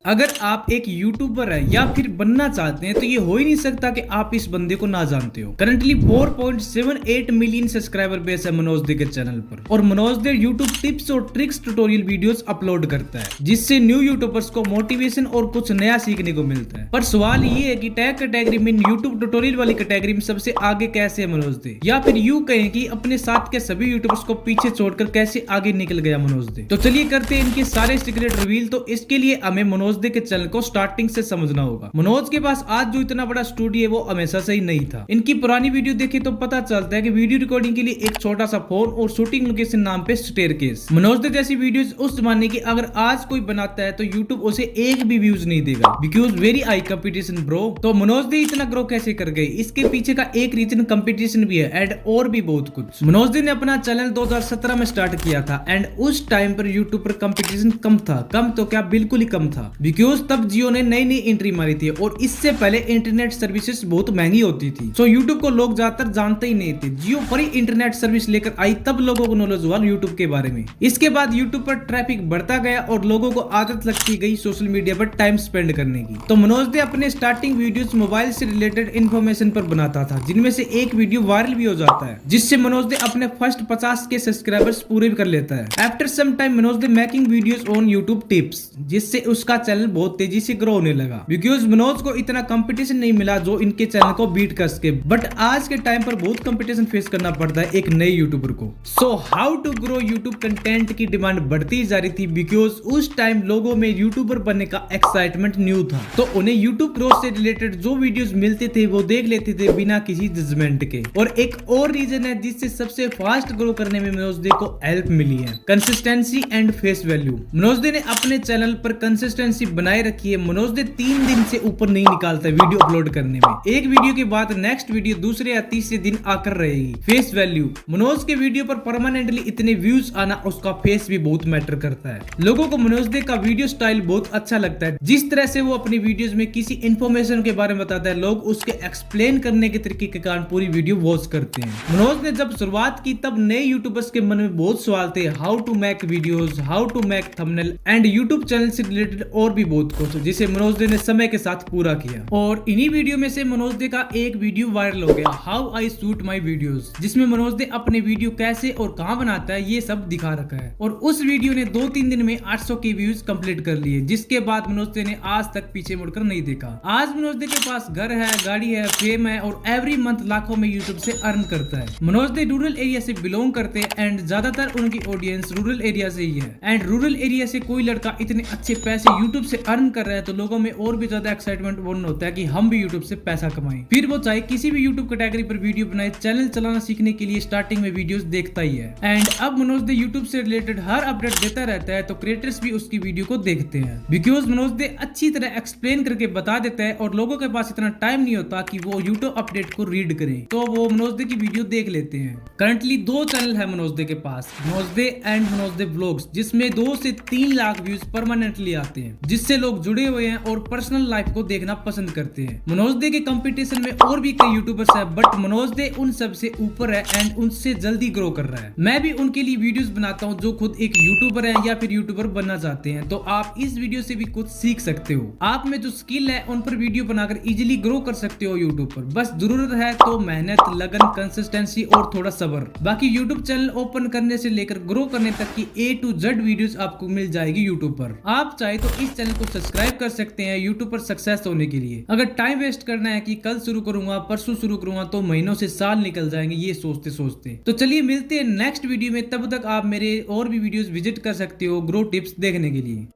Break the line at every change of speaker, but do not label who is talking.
अगर आप एक यूट्यूबर है या फिर बनना चाहते हैं तो ये हो ही नहीं सकता कि आप इस बंदे को ना जानते हो। करंटली 4.78 मिलियन सब्सक्राइबर बेस है मनोज दे के चैनल पर और मनोज दे यूट्यूब टिप्स और ट्रिक्स ट्यूटोरियल वीडियोस अपलोड करता है जिससे न्यू यूट्यूबर्स को मोटिवेशन और कुछ नया सीखने को मिलता है। पर सवाल ये है कि टैग कैटेगरी में यूट्यूब ट्यूटोरियल वाली कैटेगरी में सबसे आगे कैसे है मनोज दे, या फिर यूं कहें कि अपने साथ के सभी यूट्यूबर्स को पीछे छोड़कर कैसे आगे निकल गया मनोज दे। तो चलिए करते हैं इनके सारे सीक्रेट रिवील। तो इसके लिए हमें मनोज दे के चैनल को स्टार्टिंग से समझना होगा। मनोज के पास आज जो इतना बड़ा स्टूडियो है वो हमेशा से ही नहीं था। इनकी पुरानी वीडियो देखे तो पता चलता है कि वीडियो रिकॉर्डिंग के लिए एक छोटा सा फोन और शूटिंग लोकेशन नाम पे स्टेयरकेस। मनोज दे जैसी वीडियोस उस जमाने की अगर आज कोई बनाता है तो यूट्यूब उसे एक भी व्यूज नहीं देगा because very high competition bro. तो मनोज दे इतना ग्रो कैसे कर गए, इसके पीछे का एक रीजन कंपटीशन भी है एंड और भी बहुत कुछ। मनोज दे ने अपना चैनल 2017 में स्टार्ट किया था एंड उस टाइम पर यूट्यूब पर कंपटीशन कम था, कम तो क्या बिल्कुल ही कम था बिकॉज तब जियो ने नई नई एंट्री मारी थी और इससे पहले इंटरनेट सर्विसेज बहुत महंगी होती थी। सो यूट्यूब को लोग ज्यादातर जानते ही नहीं थे। जियो फ्री इंटरनेट सर्विस लेकर आई तब लोगों को नॉलेज हुआ यूट्यूब के बारे में। इसके बाद यूट्यूब पर ट्रैफिक बढ़ता गया और लोगों को आदत लगती गई सोशल मीडिया पर टाइम स्पेंड करने की। तो मनोज दे अपने स्टार्टिंग वीडियोस मोबाइल से रिलेटेड इन्फॉर्मेशन पर बनाता था जिनमें से एक वीडियो वायरल भी हो जाता है जिससे मनोज दे अपने फर्स्ट 50 के सब्सक्राइबर्स पूरे भी कर लेता है। After some time Manoj they making videos on YouTube tips जिससे उसका चैनल बहुत तेजी से ग्रो होने लगा बिकॉज मनोज को इतना कंपटीशन नहीं मिला जो इनके चैनल को बीट कर सके। बट आज के टाइम पर बहुत कंपटीशन फेस करना पड़ता है एक नए यूट्यूबर को। So how to grow YouTube content की डिमांड बढ़ती जा रही थी बिकॉज उस टाइम लोगों में यूट्यूबर बनने का एक्साइटमेंट न्यू था तो उन्हें यूट्यूब ग्रोथ से रिलेटेड जो वीडियोस मिलते थे वो देख लेते थे बिना किसी जजमेंट के। और एक और रीजन है जिससे सबसे फास्ट ग्रो करने में मनोज दे को हेल्प मिली है, consistency and face value. Manoj Dey ने अपने चैनल पर कंसिस्टेंसी बनाए रखी है। मनोज दे 3 दिन से ऊपर नहीं निकालता वीडियो अपलोड करने में। एक वीडियो के बाद नेक्स्ट वीडियो दूसरे या तीसरे दिन आकर रहेगी। फेस वैल्यू, मनोज के वीडियो पर परमानेंटली इतने व्यूज आना उसका फेस भी बहुत मैटर करता है। लोगों को मनोज दे का वीडियो स्टाइल बहुत अच्छा लगता है। जिस तरह से वो अपनी वीडियोस में किसी इंफॉर्मेशन के बारे में बताता है लोग उसके एक्सप्लेन करने के तरीके के कारण पूरी वीडियो वॉच करते हैं। मनोज ने जब शुरुआत की तब नए यूट्यूबर्स के मन में बहुत सवाल थे, how to make videos, how to make thumbnail and YouTube channel से रिलेटेड और भी बहुत कुछ जिसे मनोज दे ने समय के साथ पूरा किया। और इन्हीं वीडियो में से मनोज दे का एक वीडियो वायरल हो गया, how I shoot my videos, जिसमें मनोज दे अपने वीडियो कैसे और कहां बनाता है ये सब दिखा रखा है। और उस वीडियो ने 2-3 दिन में 800 के व्यूज कंप्लीट कर लिए जिसके बाद मनोज दे ने आज तक पीछे मुड़कर नहीं देखा। आज मनोज दे के पास घर है, गाड़ी है, फेम है और एवरी मंथ लाखों में यूट्यूब से अर्न करता है। मनोज दे रूरल एरिया से बिलोंग करते हैं एंड ज्यादातर उनकी ऑडियंस रूरल एरिया से ही है एंड रूरल एरिया से कोई लड़का इतने अच्छे पैसे यूट्यूब से अर्न कर रहा है तो लोगों में और भी ज्यादा एक्साइटमेंट बोलना होता है कि हम भी यूट्यूब से पैसा कमाएं। फिर वो चाहे किसी भी यूट्यूब कैटेगरी पर वीडियो बनाए, चैनल चलाना सीखने के लिए स्टार्टिंग में वीडियोस देखता ही है। एंड अब मनोज दे यूट्यूब से रिलेटेड हर अपडेट देता रहता है तो क्रिएटर्स भी उसकी वीडियो को देखते हैं बिकॉज मनोज दे अच्छी तरह एक्सप्लेन करके बता देता है और लोगों के पास इतना टाइम नहीं होता कि वो यूट्यूब अपडेट को रीड करें तो वो मनोज दे की वीडियो देख लेते हैं। करंटली 2 चैनल है मनोज दे के पास, मनोज दे एंड मनोज दे व्लॉग्स, जिसमें 2 से 3 लाख व्यूज परमानेंटली आते हैं जिससे लोग जुड़े हुए हैं और पर्सनल लाइफ को देखना पसंद करते हैं। मनोज दे के कंपटीशन में और भी कई यूट्यूबर्स हैं बट मनोज दे उन सब से ऊपर है एंड उनसे जल्दी ग्रो कर रहा है। मैं भी उनके लिए वीडियोस बनाता हूं जो खुद एक यूट्यूबर है या फिर यूट्यूबर बनना चाहते हैं तो आप इस वीडियो से भी कुछ सीख सकते हो। आप में जो स्किल है उन पर वीडियो बनाकर इजीली ग्रो कर सकते हो यूट्यूब पर। बस जरूरत है तो मेहनत, लगन, कंसिस्टेंसी और थोड़ा सब्र। बाकी यूट्यूब चैनल ओपन करने से लेकर ग्रो करने तक की A to Z वीडियोस आपको मिल जाएगी यूट्यूब पर। आप चाहे तो इस चैनल को सब्सक्राइब कर सकते हैं यूट्यूब पर सक्सेस होने के लिए। अगर टाइम वेस्ट करना है कि कल शुरू करूंगा, परसों शुरू करूंगा तो महीनों से साल निकल जाएंगे ये सोचते सोचते। तो चलिए मिलते हैं नेक्स्ट वीडियो में, तब तक आप मेरे और भी वीडियोस विजिट कर सकते हो ग्रो टिप्स देखने के लिए।